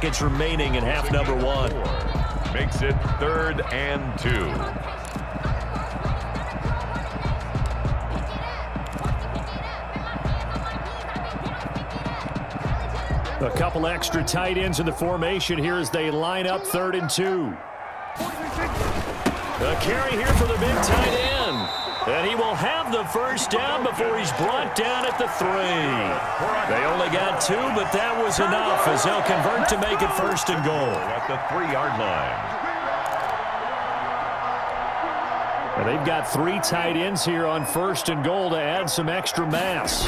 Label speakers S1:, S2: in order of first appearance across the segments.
S1: It's remaining in half number one.
S2: Makes it 3rd and 2.
S1: A couple extra tight ends in the formation here as they line up 3rd and 2. A carry here for the big tight end. And he will have the first down before he's brought down at the 3. They only got 2, but that was enough as they'll convert to make it 1st and goal.
S2: At the 3-yard line.
S1: And they've got 3 tight ends here on 1st and goal to add some extra mass.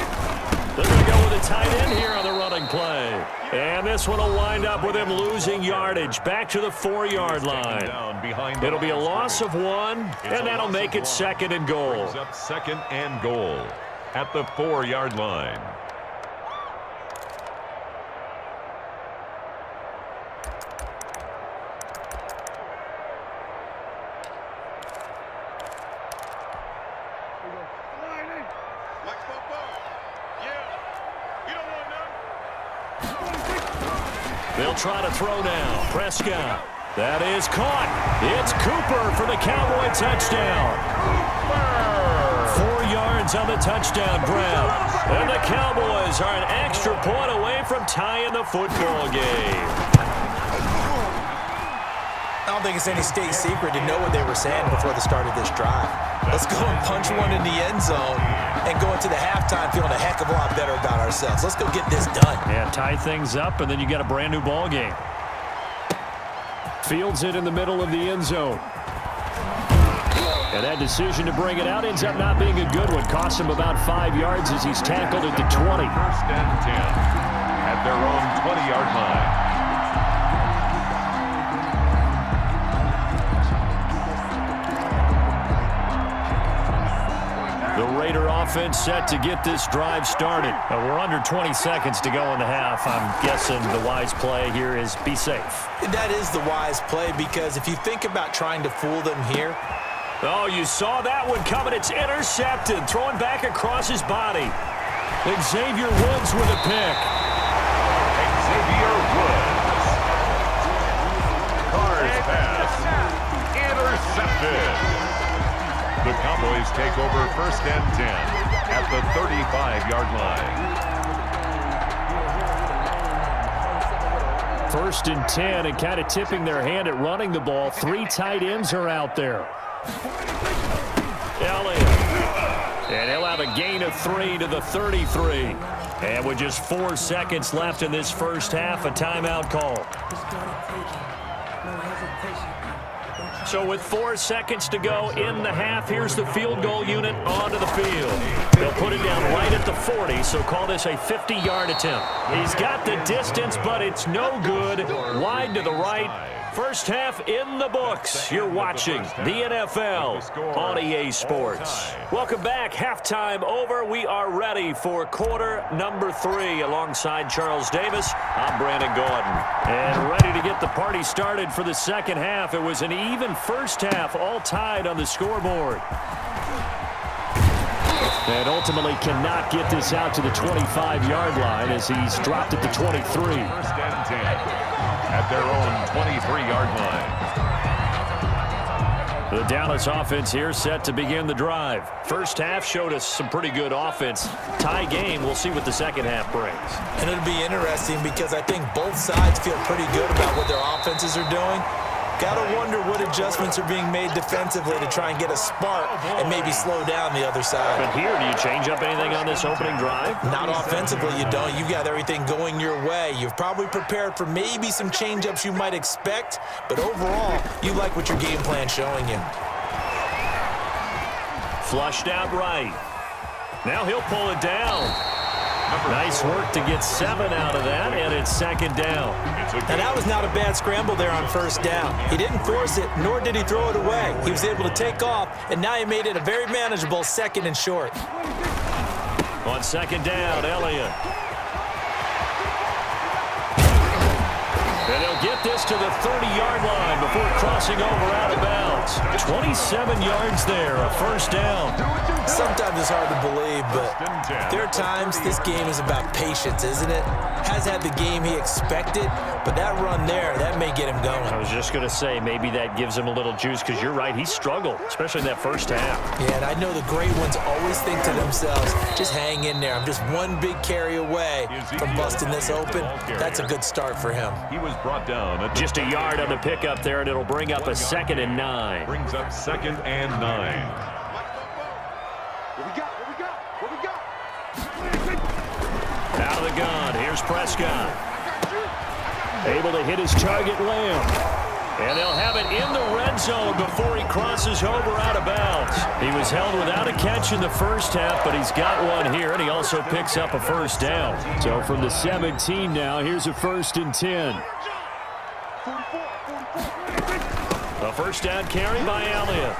S1: They're going to go with a tight end here on the running play. And this one will wind up with him losing yardage back to the 4-yard line. It'll be a loss of 1, and that'll make it 2nd and goal.
S2: Up 2nd and goal at the 4-yard line.
S1: They'll try to throw now. Prescott. That is caught. It's Cooper for the Cowboy touchdown. 4 yards on the touchdown grab. And the Cowboys are an extra point away from tying the football game.
S3: I don't think it's any state secret to know what they were saying before the start of this drive. Let's go and punch one in the end zone and go into the halftime feeling a heck of a lot better about ourselves. Let's go get this done.
S1: Yeah, tie things up, and then you get a brand new ball game. Fields it in the middle of the end zone. And that decision to bring it out ends up not being a good one. Costs him about 5 yards as he's tackled at the 20.
S2: 1st and 10 at their own 20-yard line.
S1: The Raider offense set to get this drive started. We're under 20 seconds to go in the half. I'm guessing the wise play here is be safe.
S3: That is the wise play because if you think about trying to fool them here.
S1: Oh, you saw that one coming. It's intercepted. Throwing back across his body. Xavier Woods with a pick.
S2: Xavier Woods. Carr's pass. Intercepted. The Cowboys take over 1st and 10 at the 35-yard line.
S1: 1st and 10 and kind of tipping their hand at running the ball. 3 tight ends are out there. Elliott. And he'll have a gain of 3 to the 33. And with just 4 seconds left in this first half, a timeout call. So with 4 seconds to go in the half, here's the field goal unit onto the field. They'll put it down right at the 40, so call this a 50-yard attempt. He's got the distance, but it's no good. Wide to the right. First half in the books. You're watching the NFL on EA Sports. Welcome back. Halftime over. We are ready for quarter number 3. Alongside Charles Davis, I'm Brandon Gordon. And ready to get the party started for the second half. It was an even first half, all tied on the scoreboard. And ultimately cannot get this out to the 25-yard line as he's dropped at the 23.
S2: 1st and 10 at their own 23-yard line.
S1: The Dallas offense here set to begin the drive. First half showed us some pretty good offense. Tie game. We'll see what the second half brings.
S3: And it'll be interesting because I think both sides feel pretty good about what their offenses are doing. Gotta wonder what adjustments are being made defensively to try and get a spark and maybe slow down the other side.
S1: But here, do you change up anything on this opening drive?
S3: Not offensively, you don't. You've got everything going your way. You've probably prepared for maybe some change-ups you might expect, but overall, you like what your game plan's showing you.
S1: Flushed out right. Now he'll pull it down. Nice work to get 7 out of that, and it's second down.
S3: And that was not a bad scramble there on first down. He didn't force it, nor did he throw it away. He was able to take off, and now he made it a very manageable 2nd and short.
S1: On second down, Elliott. And he'll get get this to the 30-yard line before crossing over out of bounds. 27 yards there, a first down.
S3: Sometimes it's hard to believe, but there are times this game is about patience, isn't it? Has had the game he expected, but that run there, that may get him going.
S1: I was just going to say, maybe that gives him a little juice, because you're right, he struggled, especially in that first half.
S3: Yeah, and I know the great ones always think to themselves, just hang in there. I'm just one big carry away from busting this open. That's a good start for him.
S2: He was brought down at
S1: just a yard on the pickup there, and it'll bring up a 2nd and 9.
S2: brings up 2nd and 9.
S1: Out of the gun, here's Prescott. Able to hit his target, Lamb. And they'll have it in the red zone before he crosses over out of bounds. He was held without a catch in the first half, but he's got one here, and he also picks up a first down. So from the 17 now, here's a 1st and 10. A first down carry by Elliott.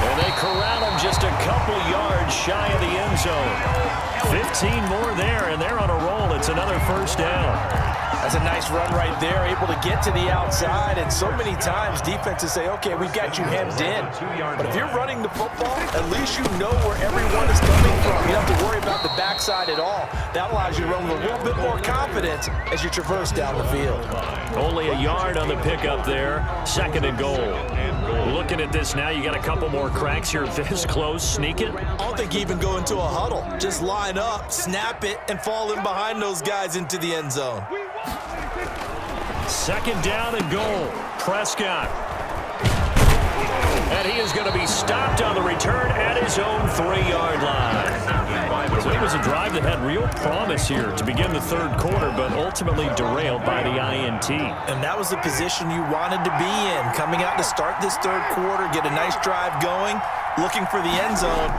S1: And they corral him just a couple yards shy of the end zone. 15 more there, and they're on a roll. It's another first down.
S3: That's a nice run right there, able to get to the outside, and so many times defenses say, okay, we've got you hemmed in. But if you're running the football, at least you know where everyone is coming from. You don't have to worry about the backside at all. That allows you to run with a little bit more confidence as you traverse down the field.
S1: Only a yard on the pickup there, 2nd and goal. Looking at this now, you got a couple more cracks here this close. Sneak it?
S3: I don't think you even go into a huddle. Just line up, snap it, and fall in behind those guys into the end zone.
S1: 2nd down and goal. Prescott. And he is going to be stopped on the return at his own 3-yard line. So it was a drive that had real promise here to begin the 3rd quarter, but ultimately derailed by the INT.
S3: And that was the position you wanted to be in. Coming out to start this 3rd quarter, get a nice drive going, looking for the end zone.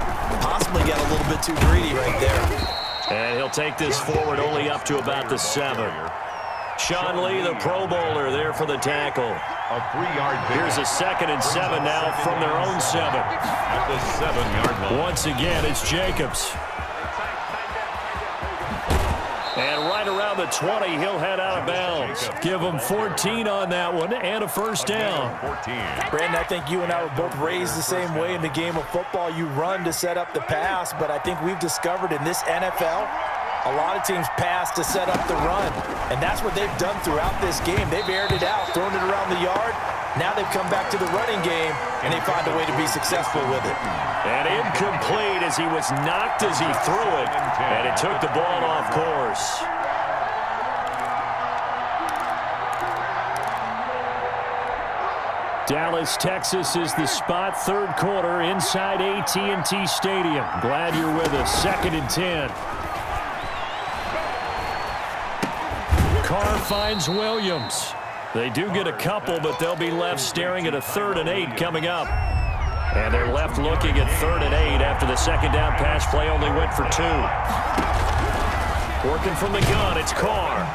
S3: Possibly got a little bit too greedy right there.
S1: And he'll take this forward only up to about the 7. Sean Lee, the Pro Bowler, there for the tackle.
S2: A 3-yard gain.
S1: Here's a 2nd and 7 now from their own 7.
S2: At the 7-yard line.
S1: Once again, it's Jacobs. And right around the 20, he'll head out of bounds. Give him 14 on that one and a first down.
S2: 14.
S3: Brandon, I think you and I were both raised the same way in the game of football. You run to set up the pass, but I think we've discovered in this NFL, a lot of teams pass to set up the run, and that's what they've done throughout this game. They've aired it out, thrown it around the yard. Now they've come back to the running game, and they find a way to be successful with it.
S1: And incomplete as he was knocked as he threw it, and it took the ball off course. Dallas, Texas is the spot. 3rd quarter inside AT&T Stadium. Glad you're with us. 2nd and 10. Carr finds Williams. They do get a couple, but they'll be left staring at a 3rd and 8 coming up. And they're left looking at 3rd and 8 after the 2nd down pass play only went for 2. Working from the gun, it's Carr.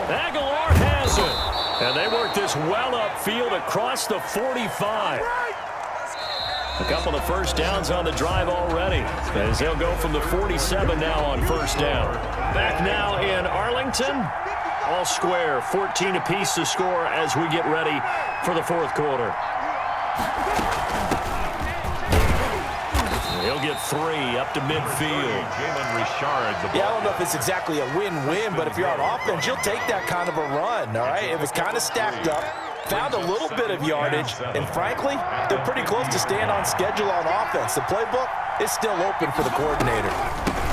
S1: Aguilar has it. And they work this well upfield across the 45. A couple of first downs on the drive already, as they'll go from the 47 now on first down. Back now in Arlington. All square, 14 apiece to score as we get ready for the 4th quarter. He'll get 3 up to midfield.
S3: Yeah, I don't know if it's exactly a win-win, but if you're on offense, you'll take that kind of a run, all right? It was kind of stacked up, found a little bit of yardage, and frankly, they're pretty close to staying on schedule on offense. The playbook is still open for the coordinator.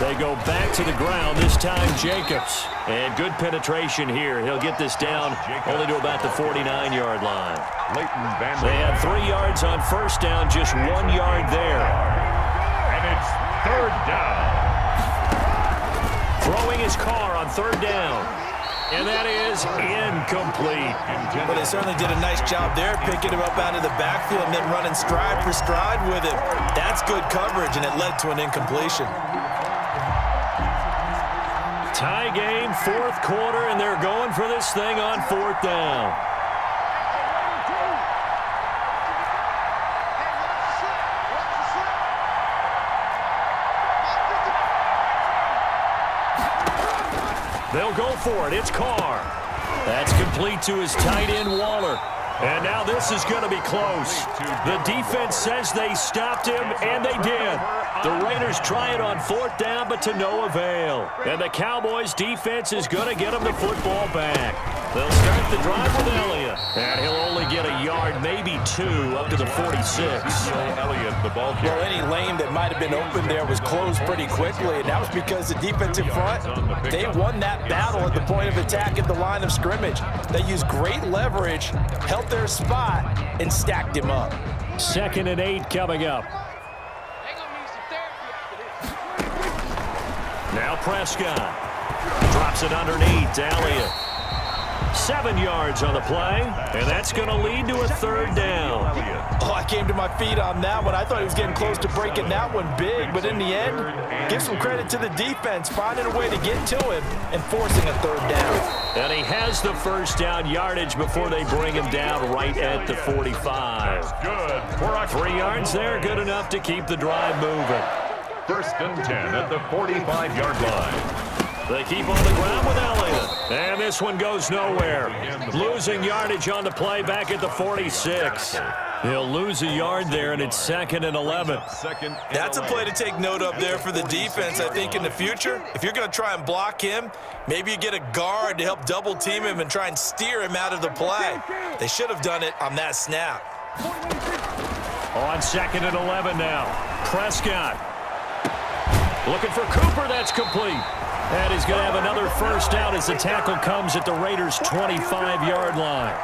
S1: They go back to the ground, this time Jacobs. And good penetration here. He'll get this down only to about the 49-yard line. They had 3 yards on first down, just 1 yard there.
S2: And it's 3rd down.
S1: Throwing his Carr on 3rd down. And that is incomplete.
S3: But they certainly did a nice job there, picking him up out of the backfield and then running stride for stride with him. That's good coverage, and it led to an incompletion.
S1: Tie game, 4th quarter, and they're going for this thing on 4th down. They'll go for it. It's Carr. Complete to his tight end, Waller. And now this is going to be close. The defense says they stopped him, and they did. The Raiders try it on 4th down, but to no avail. And the Cowboys' defense is going to get them the football back. They'll start the drive with Elliott. And he'll only get a yard, maybe 2, up to the 46.
S2: Elliott, the ball carrier.
S3: Well, any lane that might have been open there was closed pretty quickly, and that was because the defensive front, they won that battle at the point of attack at the line of scrimmage. They used great leverage, held their spot, and stacked him up.
S1: 2nd and 8 coming up. Now Prescott drops it underneath to Elliott. 7 yards on the play, and that's going to lead to a 3rd down.
S3: Oh, I came to my feet on that one. I thought he was getting close to breaking that one big, but in the end, give some credit to the defense, finding a way to get to him and forcing a 3rd down.
S1: And he has the 1st down yardage before they bring him down right at the 45.
S2: Good.
S1: 3 yards there, good enough to keep the drive moving.
S2: 1st and 10 at the 45-yard line.
S1: They keep on the ground with Elliott. And this one goes nowhere. Losing yardage on the play back at the 46. He'll lose a yard there, and it's 2nd and 11.
S3: That's a play to take note of there for the defense, I think, in the future. If you're going to try and block him, maybe you get a guard to help double-team him and try and steer him out of the play. They should have done it on that snap.
S1: On 2nd and 11 now. Prescott. Looking for Cooper. That's complete. And he's going to have another 1st down as the tackle comes at the Raiders' 25-yard line.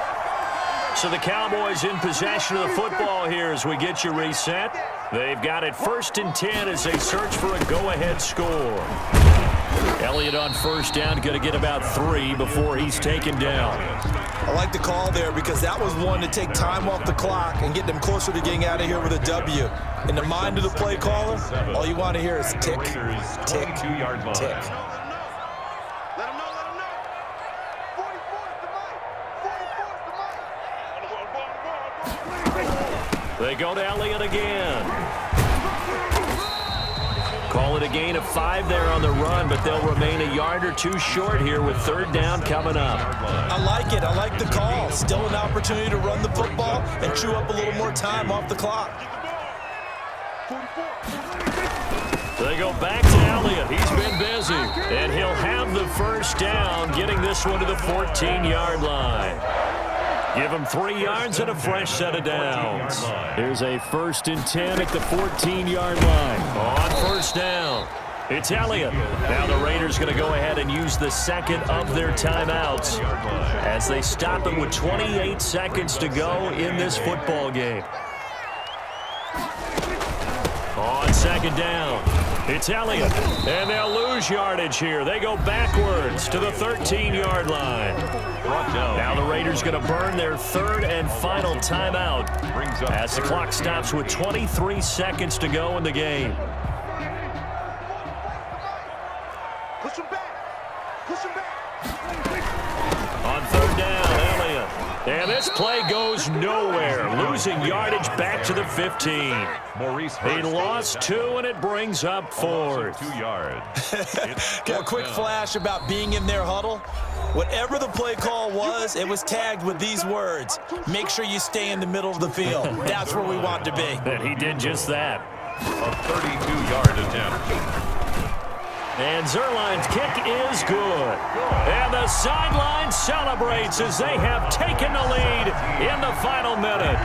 S1: So the Cowboys in possession of the football here as we get you reset. They've got it 1st and 10 as they search for a go-ahead score. Elliott on 1st down, going to get about 3 before he's taken down.
S3: I like the call there because that was one to take time off the clock and get them closer to getting out of here with a W. In the mind of the play caller, all you want to hear is tick, tick, tick.
S1: They go to Elliott again. Call it a gain of 5 there on the run, but they'll remain a yard or 2 short here with 3rd down coming up.
S3: I like it. I like the call. Still an opportunity to run the football and chew up a little more time off the clock.
S1: They go back to Elliott. He's been busy. And he'll have the 1st down, getting this one to the 14-yard line. Give him 3 yards and a fresh set of downs. Here's a 1st and 10 at the 14-yard line. On 1st down, it's Elliott. Now the Raiders going to go ahead and use the 2nd of their timeouts as they stop him with 28 seconds to go in this football game. On 2nd down, it's Elliott. And they'll lose yardage here. They go backwards to the 13-yard line. Now the Raiders going to burn their 3rd and final timeout as the clock stops with 23 seconds to go in the game.
S4: Push him back. Push him back.
S1: On 3rd down, Elliott. And this play goes nowhere. Losing yardage back to the 15. He lost 2, and it brings up 4th.
S2: 2 yards.
S3: Got a quick flash about being in their huddle. Whatever the play call was, it was tagged with these words: make sure you stay in the middle of the field. That's where we want to be.
S1: And he did just that.
S2: A 32-yard attempt.
S1: And Zerline's kick is good. And the sideline celebrates as they have taken the lead in the final minute.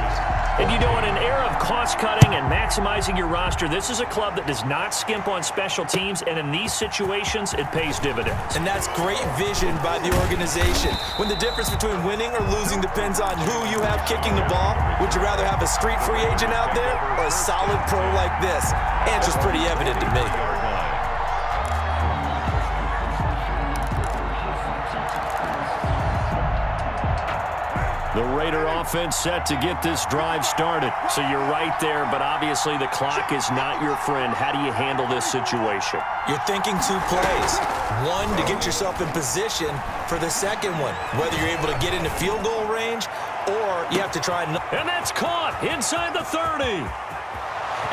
S1: And you know, in an era of cost-cutting and maximizing your roster, this is a club that does not skimp on special teams, and in these situations, it pays dividends.
S3: And that's great vision by the organization. When the difference between winning or losing depends on who you have kicking the ball, would you rather have a street free agent out there or a solid pro like this? Answer's pretty evident to me.
S1: The Raider offense set to get this drive started. So you're right there, but obviously the clock is not your friend. How do you handle this situation?
S3: You're thinking 2 plays. One, to get yourself in position for the second one, whether you're able to get into field goal range or you have to try and...
S1: And that's caught inside the 30.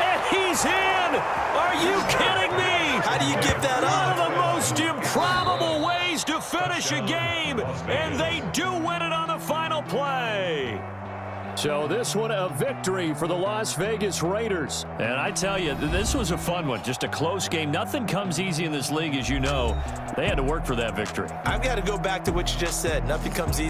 S1: And he's in! Are you kidding me?
S3: How do you get that
S1: One
S3: up?
S1: of the most improbable ways plays to finish a game, and they do win it on the final play. So this one a victory for the Las Vegas Raiders. And I tell you, this was a fun one, just a close game. Nothing comes easy in this league, as you know. They had to work for that victory.
S3: I've got to go back to what you just said. Nothing comes easy.